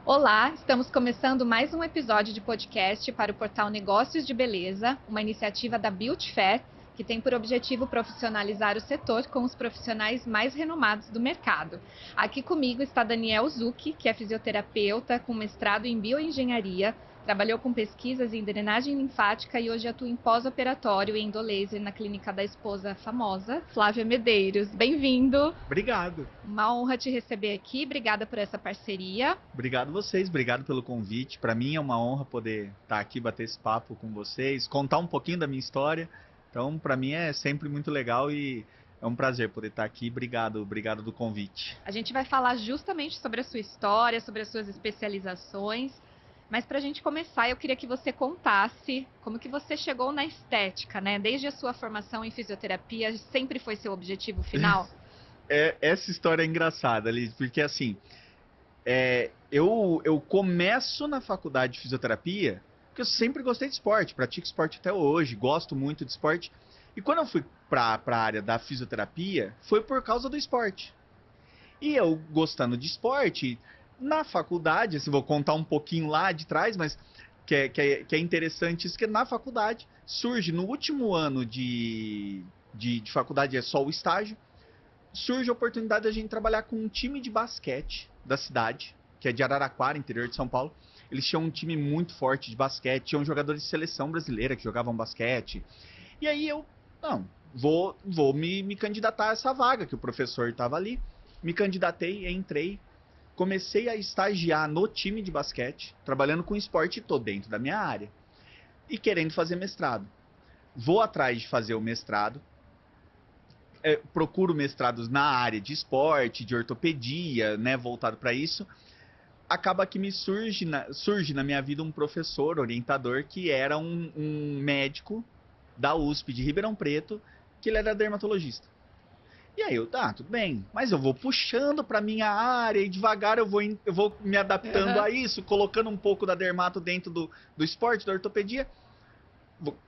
Olá, estamos começando mais um episódio de podcast para o portal Negócios de Beleza, uma iniciativa da Beauty Fair, que tem por objetivo profissionalizar o setor com os profissionais mais renomados do mercado. Aqui comigo está Daniel Zucchi, que é fisioterapeuta com mestrado em bioengenharia, trabalhou com pesquisas em drenagem linfática e hoje atua em pós-operatório e endolaser na clínica da esposa famosa, Flávia Medeiros. Bem-vindo! Obrigado. Uma honra te receber aqui, obrigada por essa parceria. Obrigado vocês, obrigado pelo convite. Para mim é uma honra poder estar aqui, bater esse papo com vocês, contar um pouquinho da minha história. Então, para mim é sempre muito legal e é um prazer poder estar aqui. Obrigado, obrigado do convite. A gente vai falar justamente sobre a sua história, sobre as suas especializações, mas para a gente começar, eu queria que você contasse como que você chegou na estética, né? Desde a sua formação em fisioterapia, sempre foi seu objetivo final? Essa história é engraçada, Liz, porque assim, eu começo na faculdade de fisioterapia porque eu sempre gostei de esporte, pratico esporte até hoje, gosto muito de esporte. E quando eu fui para a área da fisioterapia, foi por causa do esporte. E eu gostando de esporte, na faculdade, assim, vou contar um pouquinho lá de trás, mas que é interessante isso, que na faculdade surge, no último ano de faculdade, é só o estágio, surge a oportunidade de a gente trabalhar com um time de basquete da cidade, que é de Araraquara, interior de São Paulo. Eles tinham um time muito forte de basquete, tinham jogadores de seleção brasileira que jogavam basquete. E aí eu, não, vou me candidatar a essa vaga, que o professor estava ali. Me candidatei, entrei, comecei a estagiar no time de basquete, trabalhando com esporte todo dentro da minha área. E querendo fazer mestrado. Vou atrás de fazer o mestrado, procuro mestrados na área de esporte, de ortopedia, né, voltado para isso. Acaba que me surge na minha vida um professor, orientador, que era um médico da USP de Ribeirão Preto, que ele era dermatologista. E aí eu, tá, tudo bem, mas eu vou puxando para minha área e devagar eu vou me adaptando Uhum. a isso, colocando um pouco da dermato dentro do esporte, da ortopedia.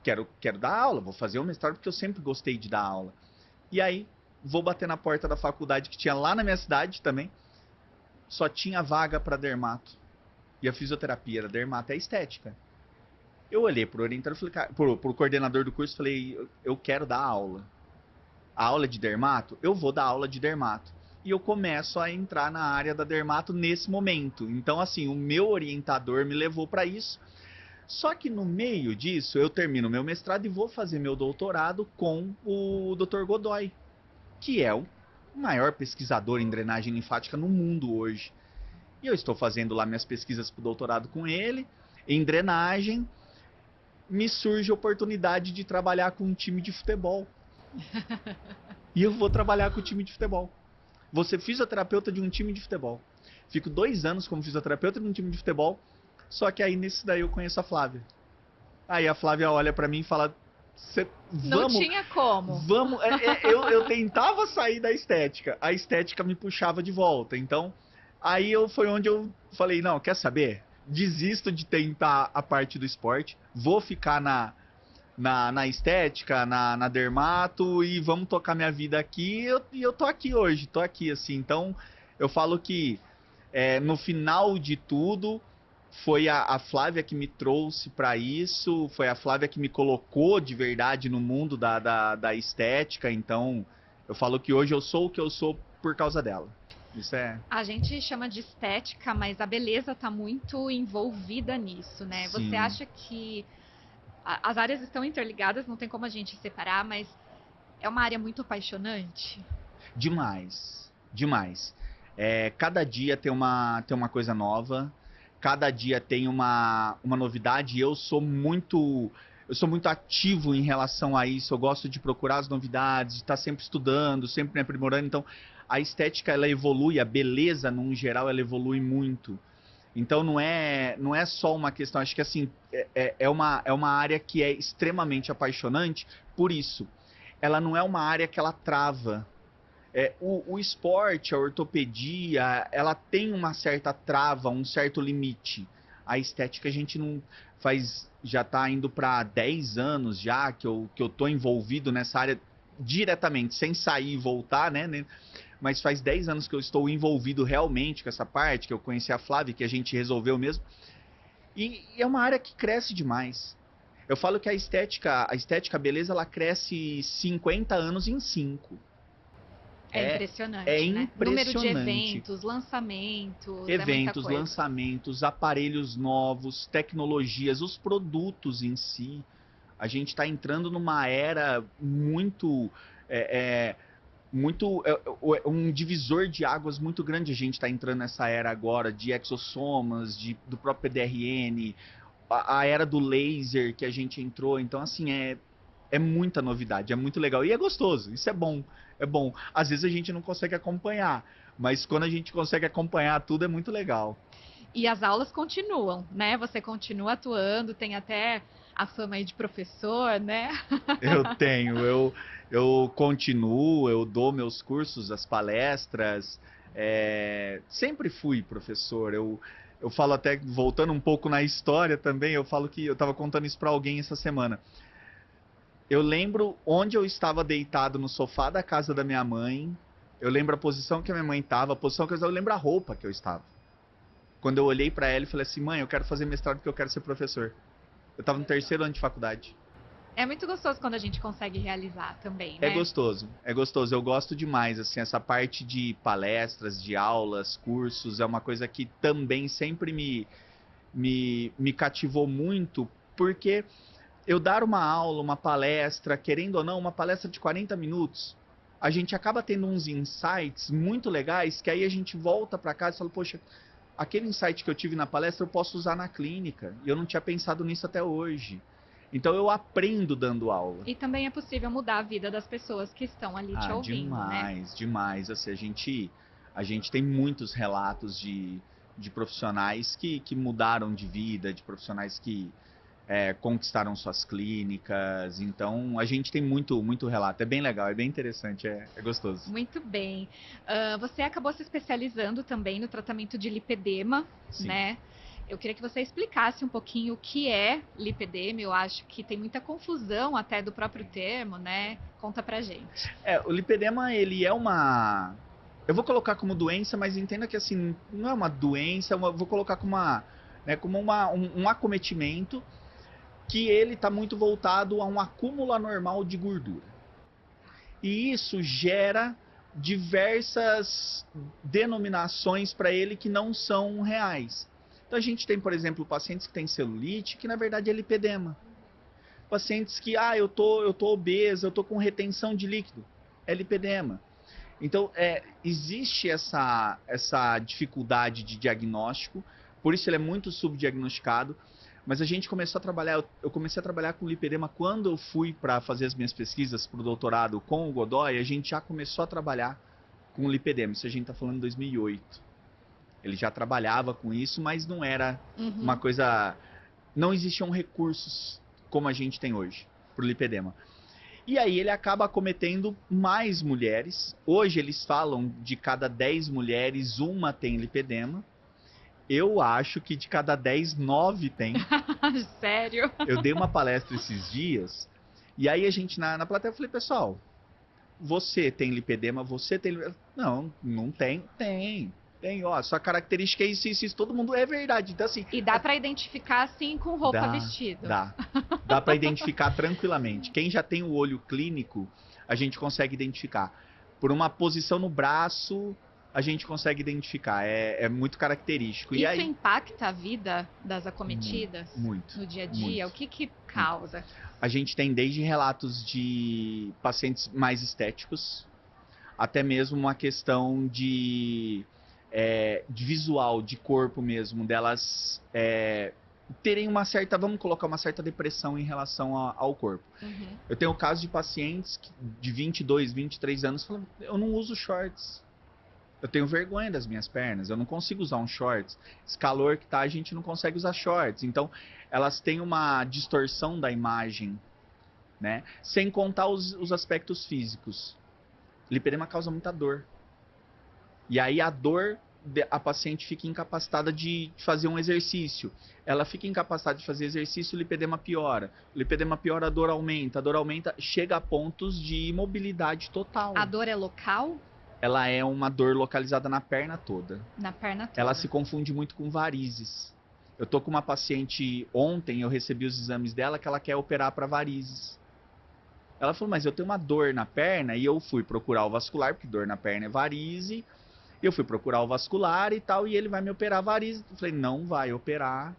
Quero dar aula, vou fazer o mestrado porque eu sempre gostei de dar aula. E aí vou bater na porta da faculdade que tinha lá na minha cidade também, só tinha vaga para dermato. E a fisioterapia era dermato, é estética. Eu olhei pro orientador, falei, cara, pro coordenador do curso, falei, eu quero dar aula. A aula de dermato, eu vou dar aula de dermato. E eu começo a entrar na área da dermato nesse momento. Então, assim, o meu orientador me levou para isso. Só que no meio disso, eu termino meu mestrado e vou fazer meu doutorado com o Dr. Godoy, que é o maior pesquisador em drenagem linfática no mundo hoje. E eu estou fazendo lá minhas pesquisas para o doutorado com ele, em drenagem. Me surge a oportunidade de trabalhar com um time de futebol. E eu vou trabalhar com o time de futebol. Vou ser fisioterapeuta de um time de futebol. Fico 2 anos como fisioterapeuta de um time de futebol. Só que aí nesse daí eu conheço a Flávia. Aí a Flávia olha para mim e fala: Não vamos, tinha como. vamos. Eu tentava sair da estética. A estética me puxava de volta. Então, aí foi onde eu falei: não, quer saber? Desisto de tentar a parte do esporte. Vou ficar na estética, na dermato e vamos tocar minha vida aqui. E eu tô aqui hoje, tô aqui assim. Então eu falo que no final de tudo foi a Flávia que me trouxe para isso, foi a Flávia que me colocou de verdade no mundo da estética. Então eu falo que hoje eu sou o que eu sou por causa dela. Isso é. A gente chama de estética, mas a beleza está muito envolvida nisso, né? Você Sim, acha que as áreas estão interligadas, não tem como a gente separar, mas é uma área muito apaixonante? demais. Demais. Cada dia tem uma coisa nova, cada dia tem uma novidade. Eu sou muito ativo em relação a isso. Eu gosto de procurar as novidades, de estar sempre estudando, sempre me aprimorando. Então, a estética ela evolui, a beleza, num geral, ela evolui muito. Então não é só uma questão, acho que assim, é uma área que é extremamente apaixonante por isso. Ela não é uma área que ela trava, o esporte, a ortopedia, ela tem uma certa trava, um certo limite. A estética a gente não faz, já está indo para 10 anos já que eu tô envolvido nessa área diretamente, sem sair e voltar, né? mas faz 10 anos que eu estou envolvido realmente com essa parte, que eu conheci a Flávia, que a gente resolveu mesmo. E é uma área que cresce demais. Eu falo que a estética, a beleza, ela cresce 50 anos em 5. É impressionante, É né? Número de impressionante. eventos, lançamentos, é muita Eventos, coisa. lançamentos, aparelhos novos, tecnologias, os produtos em si. A gente está entrando numa era muito, um divisor de águas muito grande. A gente está entrando nessa era agora de exossomas, do próprio PDRN, a era do laser que a gente entrou. Então, assim, é muita novidade, é muito legal. E é gostoso, isso é bom, é bom. Às vezes a gente não consegue acompanhar, mas quando a gente consegue acompanhar tudo é muito legal. E as aulas continuam, né? Você continua atuando, tem até a fama aí de professor, né? Eu continuo, eu dou meus cursos, as palestras, sempre fui professor. Eu falo até, voltando um pouco na história também, eu falo que eu estava contando isso para alguém essa semana. Eu lembro onde eu estava deitado no sofá da casa da minha mãe, eu lembro a posição que a minha mãe estava, a posição que eu lembro a roupa que eu estava. Quando eu olhei para ela e falei assim, mãe, eu quero fazer mestrado porque eu quero ser professor. Eu estava no 3º ano de faculdade. É muito gostoso quando a gente consegue realizar também, É né? gostoso, é gostoso. Eu gosto demais, assim, essa parte de palestras, de aulas, cursos, é uma coisa que também sempre me cativou muito, porque eu dar uma aula, uma palestra, querendo ou não, uma palestra de 40 minutos, a gente acaba tendo uns insights muito legais, que aí a gente volta para casa e fala, poxa, aquele insight que eu tive na palestra eu posso usar na clínica, e eu não tinha pensado nisso até hoje. Então eu aprendo dando aula. E também é possível mudar a vida das pessoas que estão ali te ouvindo, né? Demais, demais. Assim, a gente tem muitos relatos de profissionais que mudaram de vida, de profissionais que conquistaram suas clínicas. Então, a gente tem muito, muito relato. É bem legal, é bem interessante, é gostoso. Muito bem. Você acabou se especializando também no tratamento de lipedema, Sim. né? Eu queria que você explicasse um pouquinho o que é lipedema. Eu acho que tem muita confusão até do próprio termo, né? Conta pra gente. O lipedema, ele é uma... Eu vou colocar como doença, mas entenda que assim, não é uma doença, vou colocar como um acometimento que ele está muito voltado a um acúmulo anormal de gordura. E isso gera diversas denominações para ele que não são reais. Então a gente tem, por exemplo, pacientes que têm celulite, que na verdade é lipedema. Pacientes que, eu tô obesa, eu tô com retenção de líquido, é lipedema. Então, existe essa dificuldade de diagnóstico, por isso ele é muito subdiagnosticado, mas a gente começou a trabalhar, eu comecei a trabalhar com lipedema quando eu fui para fazer as minhas pesquisas para o doutorado com o Godoy, a gente já começou a trabalhar com lipedema, isso a gente está falando em 2008. Ele já trabalhava com isso, mas não era uma coisa, não existiam recursos como a gente tem hoje para o lipedema. E aí ele acaba acometendo mais mulheres. Hoje eles falam de cada 10 mulheres, uma tem lipedema. Eu acho que de cada 10, 9 tem. Sério? Eu dei uma palestra esses dias, e aí a gente na plateia, eu falei, pessoal, você tem lipedema, você tem lipedema? Não, não tem. Tem, ó, sua característica é isso, todo mundo é verdade. Então, assim, E dá para identificar assim com roupa vestido? Dá para identificar tranquilamente. Quem já tem o olho clínico, a gente consegue identificar. Por uma posição no braço, a gente consegue identificar. É muito característico. Isso e aí, impacta a vida das acometidas? Muito. No dia a dia? Muito, o que causa? A gente tem desde relatos de pacientes mais estéticos, até mesmo uma questão de visual, de corpo mesmo, delas terem uma certa, vamos colocar uma certa depressão em relação ao corpo. Eu tenho casos de pacientes de 22, 23 anos falando, eu não uso shorts. Eu tenho vergonha das minhas pernas, eu não consigo usar um shorts. Esse calor que tá, a gente não consegue usar shorts. Então, elas têm uma distorção da imagem, né? Sem contar os aspectos físicos. Lipedema causa muita dor. E aí a dor, a paciente fica incapacitada de fazer um exercício. Ela fica incapacitada de fazer exercício, o lipedema piora. O lipedema piora, a dor aumenta, chega a pontos de imobilidade total. A dor é local? ela é uma dor localizada na perna toda. Na perna toda. Ela se confunde muito com varizes. Eu tô com uma paciente ontem, eu recebi os exames dela que ela quer operar para varizes. Ela falou, mas eu tenho uma dor na perna e eu fui procurar o vascular, porque dor na perna é varize. Eu fui procurar o vascular e tal, e ele vai me operar varizes. Eu falei, não vai operar,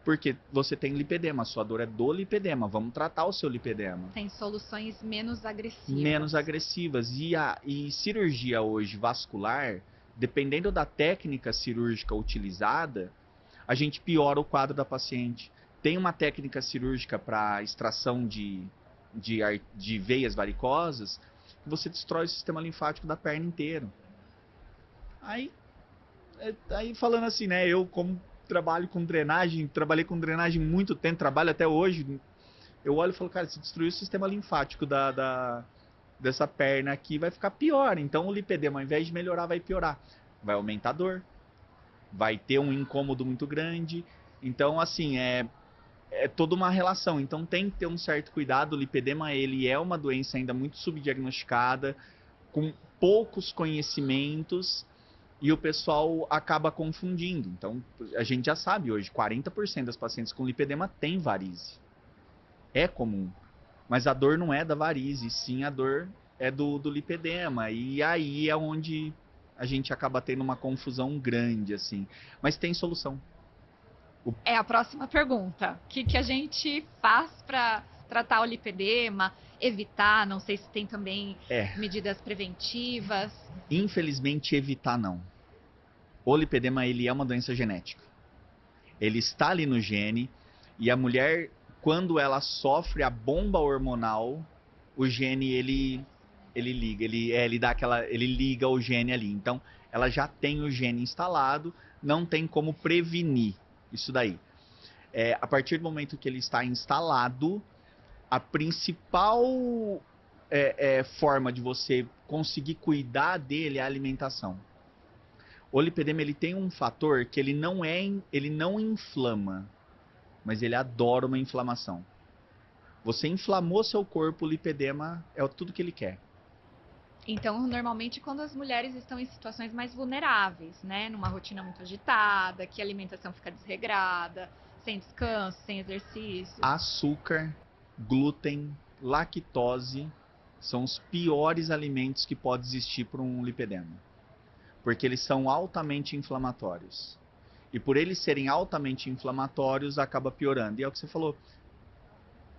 porque você tem lipedema, a sua dor é do lipedema, vamos tratar o seu lipedema. Tem soluções menos agressivas. Menos agressivas. E cirurgia hoje vascular, dependendo da técnica cirúrgica utilizada, a gente piora o quadro da paciente. Tem uma técnica cirúrgica para extração de veias varicosas, que você destrói o sistema linfático da perna inteiro. Aí falando assim, né? Eu, como trabalho com drenagem, trabalhei com drenagem muito tempo, trabalho até hoje. Eu olho e falo, cara, se destruir o sistema linfático dessa perna aqui, vai ficar pior. Então o lipedema, ao invés de melhorar, vai piorar. Vai aumentar a dor, vai ter um incômodo muito grande. Então, assim, é toda uma relação. Então tem que ter um certo cuidado. O lipedema, ele é uma doença ainda muito subdiagnosticada, com poucos conhecimentos, e o pessoal acaba confundindo. Então, a gente já sabe hoje, 40% das pacientes com lipedema tem varize. É comum. Mas a dor não é da varize, sim a dor é do lipedema. E aí é onde a gente acaba tendo uma confusão grande, assim. Mas tem solução. É a próxima pergunta. O que a gente faz para tratar o lipedema, evitar? Não sei se tem também medidas preventivas. Infelizmente, evitar não. O lipedema, ele é uma doença genética. Ele está ali no gene, e a mulher, quando ela sofre a bomba hormonal, o gene, ele liga, ele liga o gene ali. Então, ela já tem o gene instalado, não tem como prevenir isso daí. A partir do momento que ele está instalado, a principal forma de você conseguir cuidar dele é a alimentação. O lipedema, ele tem um fator que ele não inflama, mas ele adora uma inflamação. Você inflamou seu corpo, o lipedema é tudo que ele quer. Então, normalmente, quando as mulheres estão em situações mais vulneráveis, né? Numa rotina muito agitada, que a alimentação fica desregrada, sem descanso, sem exercício. Açúcar, glúten, lactose são os piores alimentos que pode existir para um lipedema. Porque eles são altamente inflamatórios. E por eles serem altamente inflamatórios, acaba piorando. E é o que você falou.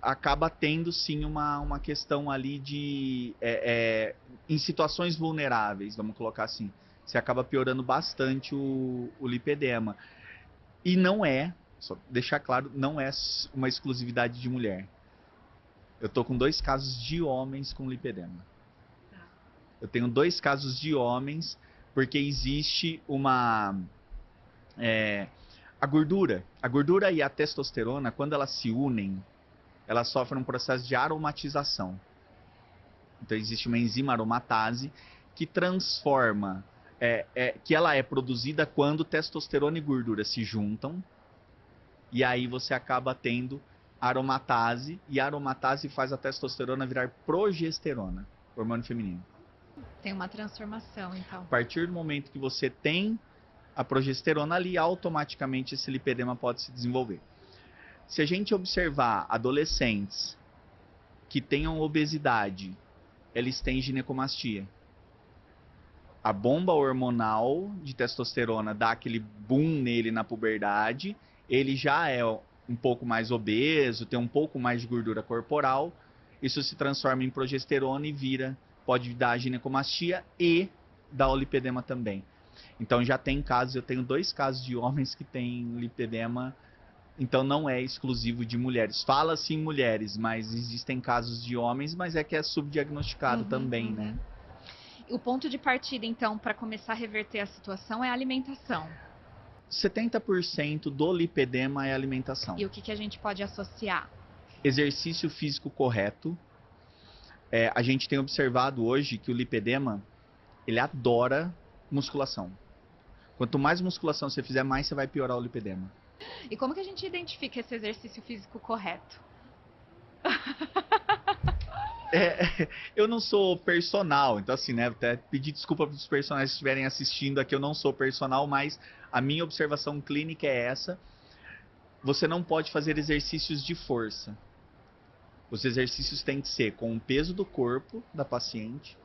Acaba tendo sim uma questão ali de em situações vulneráveis, vamos colocar assim, você acaba piorando bastante o lipedema. E não é, só deixar claro, não é uma exclusividade de mulher. Eu tô com 2 casos de homens com lipedema. Eu tenho 2 casos de homens, porque existe a gordura e a testosterona, quando elas se unem, elas sofrem um processo de aromatização. Então existe uma enzima aromatase que transforma, que ela é produzida quando testosterona e gordura se juntam, e aí você acaba tendo aromatase, e a aromatase faz a testosterona virar progesterona, hormônio feminino. Tem uma transformação, então. A partir do momento que você tem a progesterona ali, automaticamente esse lipedema pode se desenvolver. Se a gente observar adolescentes que tenham obesidade, eles têm ginecomastia. A bomba hormonal de testosterona dá aquele boom nele na puberdade, ele já é um pouco mais obeso, tem um pouco mais de gordura corporal, isso se transforma em progesterona e pode dar ginecomastia e dar o lipedema também. Então já tem casos, eu tenho 2 casos de homens que têm lipedema. Então não é exclusivo de mulheres. Fala-se em mulheres, mas existem casos de homens, mas é que é subdiagnosticado também, né? O ponto de partida, então, para começar a reverter a situação é a alimentação. 70% do lipedema é alimentação. E o que a gente pode associar? Exercício físico correto. A gente tem observado hoje que o lipedema, ele adora musculação. Quanto mais musculação você fizer, mais você vai piorar o lipedema. E como que a gente identifica esse exercício físico correto? Eu não sou personal, então assim, né, até pedir desculpa para os personagens que estiverem assistindo aqui, eu não sou personal, mas a minha observação clínica é essa. Você não pode fazer exercícios de força. Os exercícios têm que ser com o peso do corpo da paciente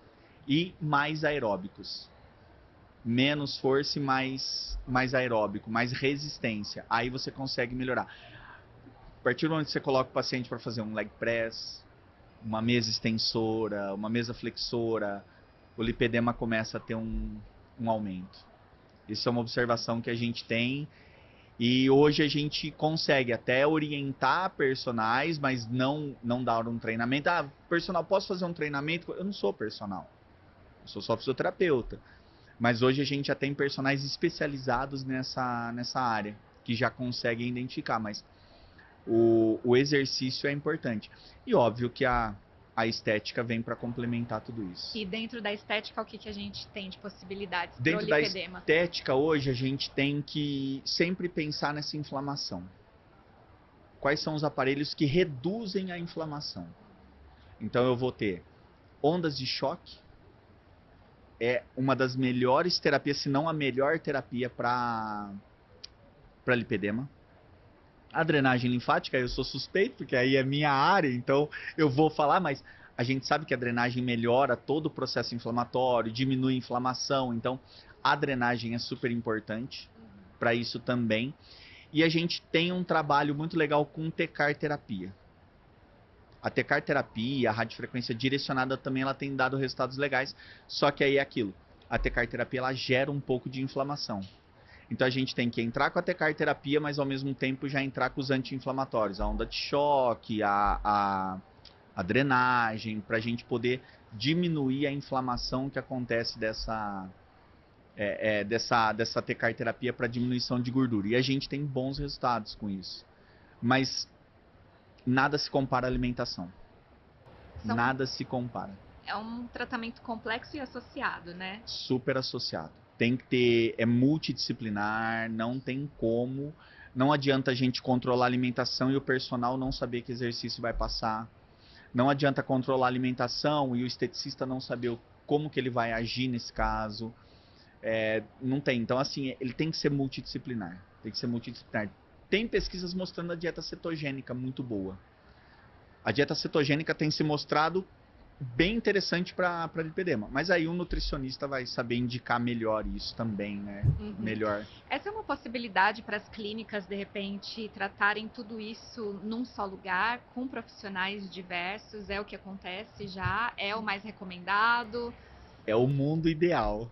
e mais aeróbicos. Menos força e mais aeróbico, mais resistência. Aí você consegue melhorar. A partir do momento que você coloca o paciente para fazer um leg press, uma mesa extensora, uma mesa flexora, o lipedema começa a ter um aumento. Isso é uma observação que a gente tem e hoje a gente consegue até orientar personagens, mas não dar um treinamento. Ah, personal, posso fazer um treinamento? Eu não sou personal, eu sou só fisioterapeuta. Mas hoje a gente já tem personagens especializados nessa área, que já conseguem identificar, mas o exercício é importante. E óbvio que a estética vem para complementar tudo isso. E dentro da estética, o que a gente tem de possibilidades para o Dentro da lipedema? estética, hoje, a gente tem que sempre pensar nessa inflamação. Quais são os aparelhos que reduzem a inflamação? Então, eu vou ter ondas de choque, é uma das melhores terapias, se não a melhor terapia para lipedema. A drenagem linfática, eu sou suspeito, porque aí é minha área, então eu vou falar, mas a gente sabe que a drenagem melhora todo o processo inflamatório, diminui a inflamação, então a drenagem é super importante para isso também. E a gente tem um trabalho muito legal com TCAR terapia. A TCAR terapia, a radiofrequência direcionada também, ela tem dado resultados legais, só que aí é aquilo, a TCAR terapia ela gera um pouco de inflamação. Então a gente tem que entrar com a TCAR terapia, mas ao mesmo tempo já entrar com os anti-inflamatórios, a onda de choque, a drenagem, para a gente poder diminuir a inflamação que acontece dessa TCAR terapia para diminuição de gordura. E a gente tem bons resultados com isso. Mas nada se compara à alimentação. Nada se compara. É um tratamento complexo e associado, né? Super associado. Tem que ter, é multidisciplinar, não tem como. Não adianta a gente controlar a alimentação e o personal não saber que exercício vai passar. Não adianta controlar a alimentação e o esteticista não saber como que ele vai agir nesse caso. Não tem. Então, assim, ele tem que ser multidisciplinar. Tem que ser multidisciplinar. Tem pesquisas mostrando a dieta cetogênica muito boa. A dieta cetogênica tem se mostrado bem interessante para lipedema. Mas aí um nutricionista vai saber indicar melhor isso também, né? Uhum. Melhor. Essa é uma possibilidade para as clínicas, de repente, tratarem tudo isso num só lugar, com profissionais diversos? É o que acontece já? É o mais recomendado? É o mundo ideal.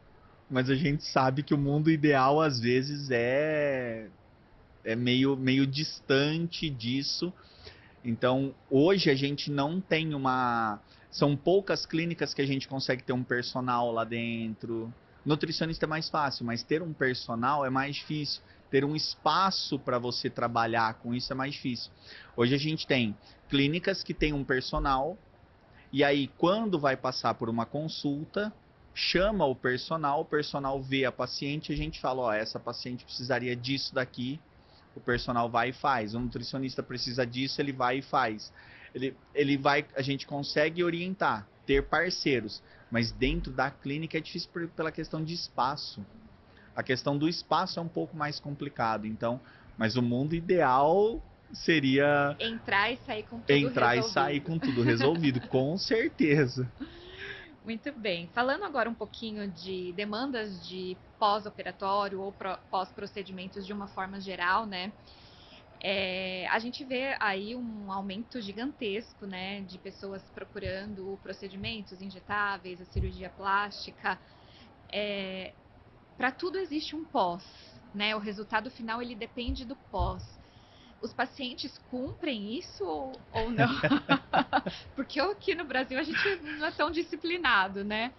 Mas a gente sabe que o mundo ideal, às vezes, é meio distante disso. Então, hoje a gente não tem uma... São poucas clínicas que a gente consegue ter um personal lá dentro. Nutricionista é mais fácil, mas ter um personal é mais difícil. Ter um espaço para você trabalhar com isso é mais difícil. Hoje a gente tem clínicas que tem um personal, e aí quando vai passar por uma consulta, chama o personal vê a paciente, e a gente fala, ó, essa paciente precisaria disso daqui, o personal vai e faz. O nutricionista precisa disso, ele vai e faz. Ele vai, a gente consegue orientar, ter parceiros, mas dentro da clínica é difícil pela questão de espaço. A questão do espaço é um pouco mais complicado, então, mas o mundo ideal seria entrar e sair com tudo entrar resolvido. E sair com tudo resolvido, com certeza. Muito bem. Falando agora um pouquinho de demandas de pós-operatório ou pós-procedimentos de uma forma geral, né? A gente vê aí um aumento gigantesco, né, de pessoas procurando procedimentos injetáveis, a cirurgia plástica. Para tudo existe um pós, né? O resultado final ele depende do pós. Os pacientes cumprem isso ou não? Porque aqui no Brasil a gente não é tão disciplinado, né?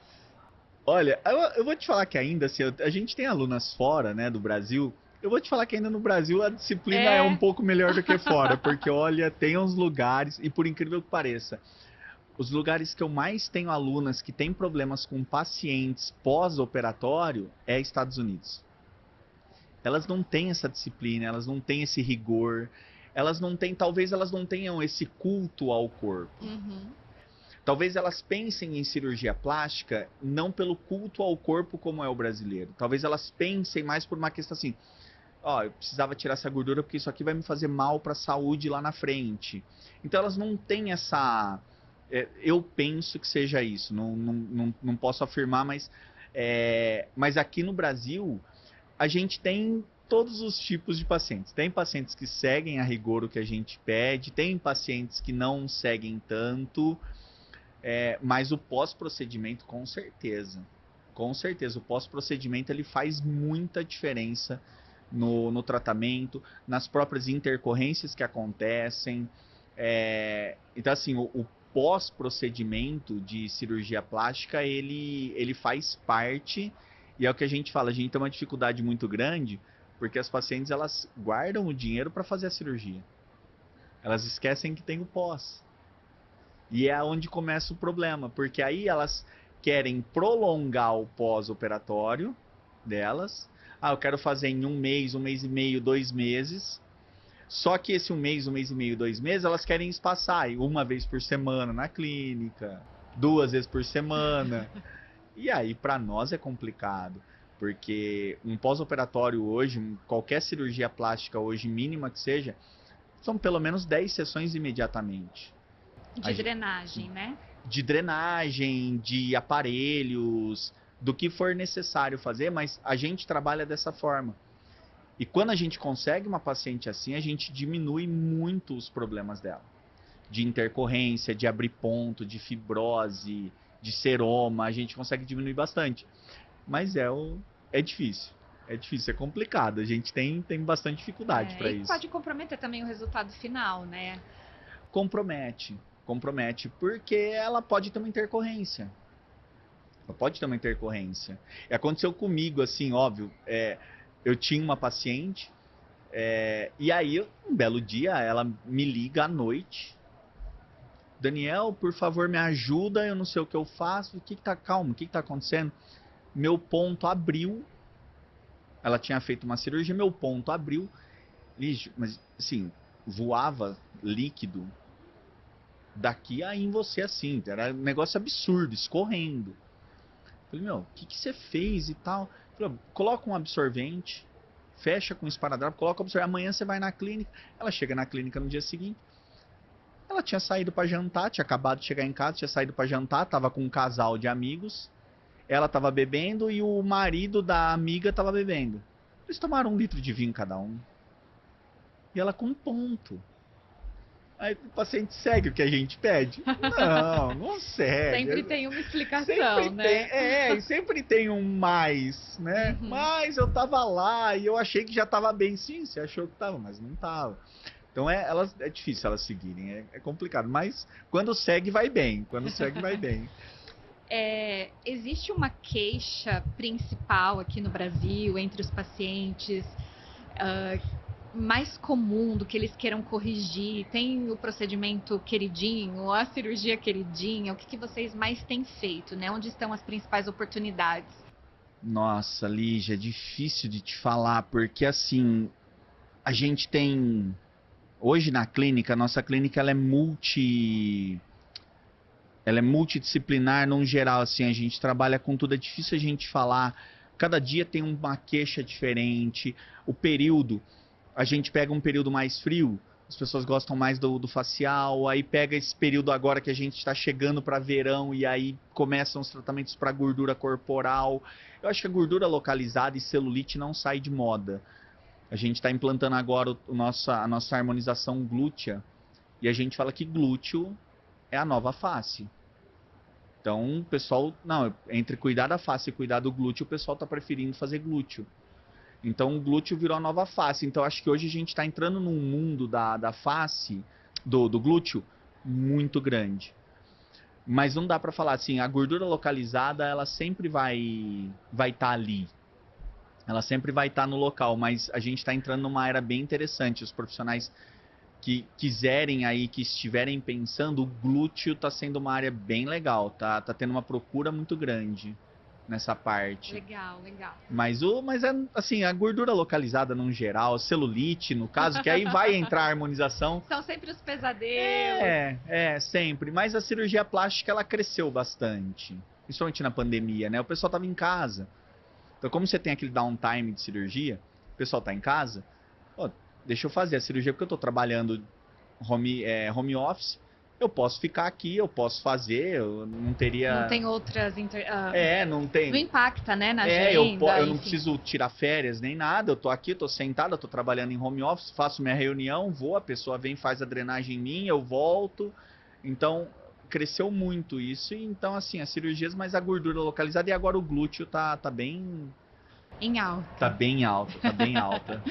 Olha, eu vou te falar que ainda, assim, a gente tem alunas fora, né, do Brasil. Eu vou te falar que ainda no Brasil a disciplina é um pouco melhor do que fora, porque olha, tem uns lugares, e por incrível que pareça, os lugares que eu mais tenho alunas que têm problemas com pacientes pós-operatório é Estados Unidos. Elas não têm essa disciplina, elas não têm esse rigor, elas não têm, talvez elas não tenham esse culto ao corpo. Uhum. Talvez elas pensem em cirurgia plástica não pelo culto ao corpo como é o brasileiro. Talvez elas pensem mais por uma questão assim, ó, eu precisava tirar essa gordura porque isso aqui vai me fazer mal para a saúde lá na frente. Então elas não têm essa... eu penso que seja isso, não posso afirmar, mas aqui no Brasil a gente tem todos os tipos de pacientes. Tem pacientes que seguem a rigor o que a gente pede, tem pacientes que não seguem tanto, mas o pós-procedimento, com certeza, o pós-procedimento ele faz muita diferença no tratamento, nas próprias intercorrências que acontecem. Então, assim, o pós-procedimento de cirurgia plástica, ele faz parte, e é o que a gente fala, a gente tem uma dificuldade muito grande, porque as pacientes, elas guardam o dinheiro para fazer a cirurgia. Elas esquecem que tem o pós. E é onde começa o problema, porque aí elas querem prolongar o pós-operatório delas. Ah, eu quero fazer em um mês e meio, 2 meses. Só que esse um mês e meio, 2 meses, elas querem espaçar uma vez por semana na clínica, 2 vezes por semana. E aí, para nós é complicado, porque um pós-operatório hoje, qualquer cirurgia plástica hoje, mínima que seja, são pelo menos 10 sessões imediatamente. De drenagem, né? De drenagem, de aparelhos, do que for necessário fazer, mas a gente trabalha dessa forma. E quando a gente consegue uma paciente assim, a gente diminui muito os problemas dela. De intercorrência, de abrir ponto, de fibrose, de seroma, a gente consegue diminuir bastante. Mas é difícil. É difícil, é complicado. A gente tem bastante dificuldade para isso. E pode comprometer também o resultado final, né? Compromete, porque ela pode ter uma intercorrência. E aconteceu comigo, assim, óbvio, eu tinha uma paciente, e aí, um belo dia, ela me liga à noite. Daniel, por favor, me ajuda, eu não sei o que eu faço. O que tá acontecendo? Meu ponto abriu. Ela tinha feito uma cirurgia, meu ponto abriu. Mas, assim, voava líquido daqui a em você, assim. Era um negócio absurdo, escorrendo. Falei, meu, o que você fez e tal? Falei, coloca um absorvente, fecha com esparadrapo, coloca o absorvente. Amanhã você vai na clínica. Ela chega na clínica no dia seguinte. Ela tinha saído para jantar, tinha acabado de chegar em casa, tinha saído para jantar, tava com um casal de amigos. Ela tava bebendo e o marido da amiga tava bebendo. Eles tomaram 1 litro de vinho cada um. E ela com um ponto. Aí o paciente segue o que a gente pede? Não segue. Sempre tem uma explicação, sempre né? E sempre tem um mais, né? Uhum. Mas eu tava lá e eu achei que já tava bem. Sim, você achou que tava, mas não tava. Então é difícil elas seguirem, é complicado. Mas quando segue, vai bem. Existe uma queixa principal aqui no Brasil entre os pacientes, mais comum do que eles queiram corrigir? Tem o procedimento queridinho, a cirurgia queridinha? O que vocês mais têm feito, né? Onde estão as principais oportunidades? Nossa, Lígia, é difícil de te falar, porque assim, a gente tem... Hoje na clínica, nossa clínica ela é multidisciplinar no geral, assim, a gente trabalha com tudo, é difícil a gente falar, cada dia tem uma queixa diferente, o período, a gente pega um período mais frio, as pessoas gostam mais do facial, aí pega esse período agora que a gente está chegando para verão e aí começam os tratamentos para gordura corporal. Eu acho que a gordura localizada e celulite não sai de moda. A gente está implantando agora a nossa harmonização glútea e a gente fala que glúteo é a nova face. Então, o pessoal, entre cuidar da face e cuidar do glúteo, o pessoal está preferindo fazer glúteo. Então, o glúteo virou a nova face. Então, acho que hoje a gente está entrando num mundo da face, do glúteo, muito grande. Mas não dá para falar assim, a gordura localizada, ela sempre vai estar ali. Ela sempre vai estar no local, mas a gente está entrando numa era bem interessante. Os profissionais que quiserem aí, que estiverem pensando, o glúteo está sendo uma área bem legal, tá tendo uma procura muito grande. nessa parte. Legal, legal. Mas é assim, a gordura localizada num geral, celulite, no caso, que aí vai entrar a harmonização. São sempre os pesadelos. Sempre. Mas a cirurgia plástica, ela cresceu bastante. Principalmente na pandemia, né? O pessoal tava em casa. Então, como você tem aquele downtime de cirurgia, o pessoal tá em casa, pô, deixa eu fazer a cirurgia porque eu tô trabalhando home office, eu posso ficar aqui, eu posso fazer, eu não teria... Não tem outras... não Não tem... impacta, né, na eu agenda, não enfim. preciso tirar férias nem nada, eu tô aqui, tô sentado, eu tô trabalhando em home office, faço minha reunião, vou, a pessoa vem, faz a drenagem em mim, eu volto. Então, cresceu muito isso. E, então, assim, as cirurgias, mas a gordura localizada e agora o glúteo tá bem... Em alta. Tá bem alta, tá bem alta.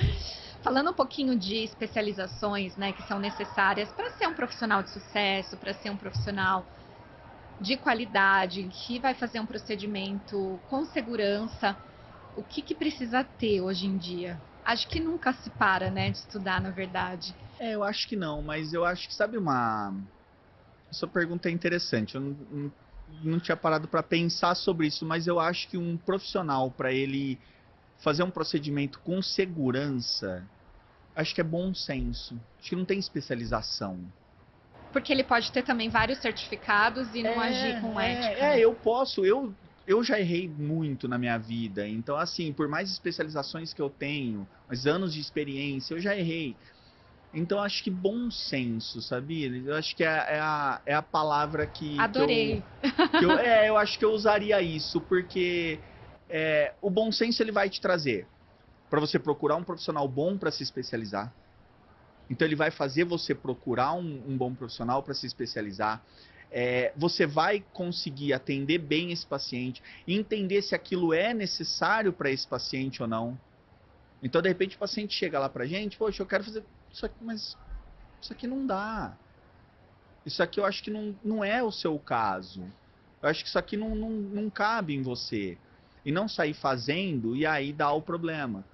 Falando um pouquinho de especializações, né, que são necessárias para ser um profissional de sucesso, para ser um profissional de qualidade, que vai fazer um procedimento com segurança, o que precisa ter hoje em dia? Acho que nunca se para, né, de estudar, na verdade. Eu acho que não, mas eu acho que, sabe uma... Sua pergunta é interessante, eu não tinha parado para pensar sobre isso, mas eu acho que um profissional, para ele fazer um procedimento com segurança, acho que é bom senso. Acho que não tem especialização. Porque ele pode ter também vários certificados e não agir com ética. Né? Eu posso, eu já errei muito na minha vida. Então, assim, por mais especializações que eu tenho, mais anos de experiência, eu já errei. Então, acho que bom senso, sabia? Eu acho que é a palavra que Adorei. eu acho que eu usaria isso, porque o bom senso ele vai te trazer para você procurar um profissional bom para se especializar. Então ele vai fazer você procurar um bom profissional para se especializar. Você vai conseguir atender bem esse paciente, entender se aquilo é necessário para esse paciente ou não. Então, de repente, o paciente chega lá para a gente, poxa, eu quero fazer isso aqui, mas isso aqui não dá. Isso aqui eu acho que não é o seu caso. Eu acho que isso aqui não cabe em você. E não sair fazendo e aí dá o problema.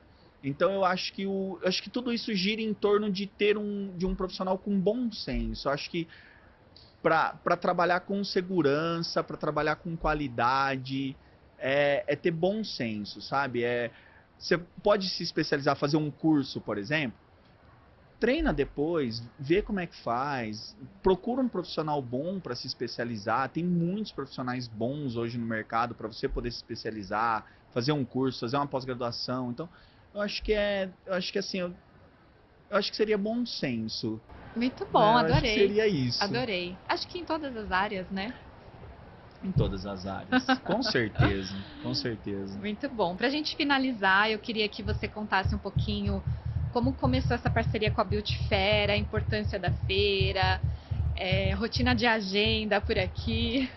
Então eu acho que tudo isso gira em torno de ter um profissional com bom senso. Eu acho que para trabalhar com segurança, para trabalhar com qualidade, ter bom senso, sabe? Você pode se especializar, fazer um curso, por exemplo, treina depois, vê como é que faz, procura um profissional bom para se especializar. Tem muitos profissionais bons hoje no mercado para você poder se especializar, fazer um curso, fazer uma pós-graduação. Então, eu acho que assim, eu acho que seria bom senso. Muito bom, Eu acho que adorei. seria isso. Adorei. Acho que em todas as áreas, né? Em todas as áreas. Com certeza, com certeza. Muito bom. Para a gente finalizar, eu queria que você contasse um pouquinho como começou essa parceria com a Beauty Fair, a importância da feira, rotina de agenda por aqui.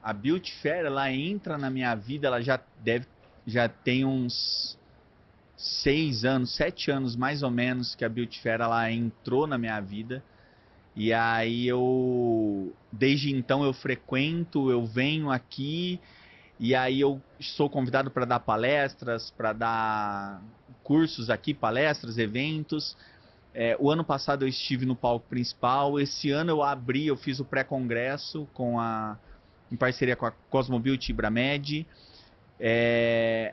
A Beauty Fair, ela entra na minha vida, ela já tem uns 6 anos, 7 anos mais ou menos que a Beauty Fair ela entrou na minha vida. E aí desde então eu frequento, eu venho aqui e aí eu sou convidado para dar palestras, para dar cursos aqui, palestras, eventos. O ano passado eu estive no palco principal, esse ano eu fiz o pré-congresso em parceria com a Cosmo Beauty e Bramed.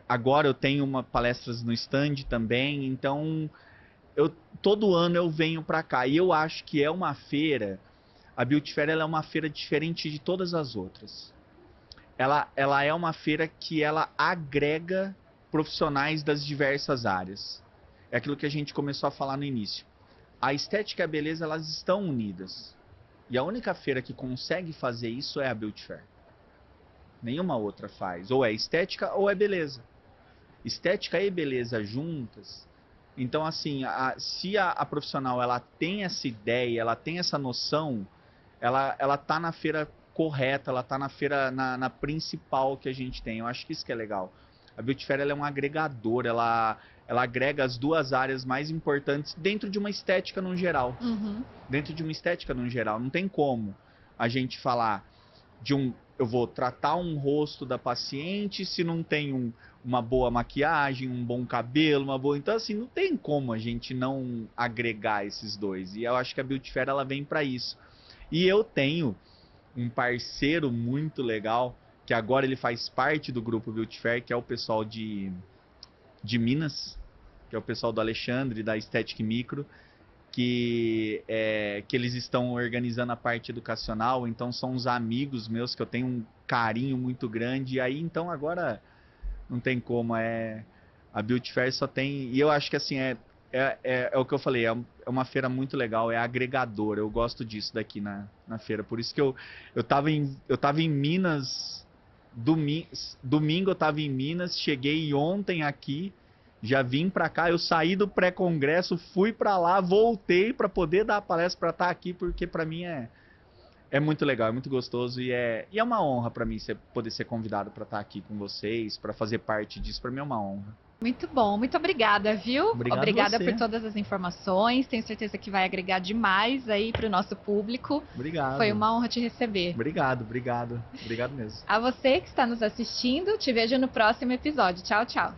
Agora eu tenho palestras no stand também, então todo ano eu venho para cá e eu acho que é uma feira, a Beauty Fair ela é uma feira diferente de todas as outras. Ela é uma feira que ela agrega profissionais das diversas áreas. É aquilo que a gente começou a falar no início. A estética e a beleza elas estão unidas. E a única feira que consegue fazer isso é a Beauty Fair. Nenhuma outra faz. Ou é estética ou é beleza. Estética e beleza juntas. Então, assim, se a profissional ela tem essa ideia, ela tem essa noção, ela tá na feira correta, ela tá na feira na principal que a gente tem. Eu acho que isso que é legal. A Beauty Fair ela é um agregador, ela agrega as duas áreas mais importantes dentro de uma estética no geral. Uhum. Dentro de uma estética no geral. Não tem como a gente falar eu vou tratar um rosto da paciente se não tem uma boa maquiagem, um bom cabelo, então assim, não tem como a gente não agregar esses dois. E eu acho que a Beauty Fair ela vem para isso. E eu tenho um parceiro muito legal que agora ele faz parte do grupo Built Fair, que é o pessoal de Minas, que é o pessoal do Alexandre, da Estética Micro, que eles estão organizando a parte educacional, então são uns amigos meus que eu tenho um carinho muito grande, e aí então agora não tem como, a Built Fair só tem, e eu acho que assim, é o que eu falei, é uma feira muito legal, é agregadora, eu gosto disso daqui na feira, por isso que eu tava em Minas, domingo eu tava em Minas, cheguei ontem aqui, já vim para cá, eu saí do pré-congresso, fui para lá, voltei para poder dar a palestra, para estar aqui, porque para mim é muito legal, é muito gostoso e é uma honra para mim poder ser convidado para estar aqui com vocês, para fazer parte disso, para mim é uma honra. Muito bom, muito obrigada, viu? Obrigado Obrigada você. por todas as informações. Tenho certeza que vai agregar demais aí para o nosso público. Obrigado. Foi uma honra te receber. Obrigado mesmo. A você que está nos assistindo, te vejo no próximo episódio. Tchau, tchau.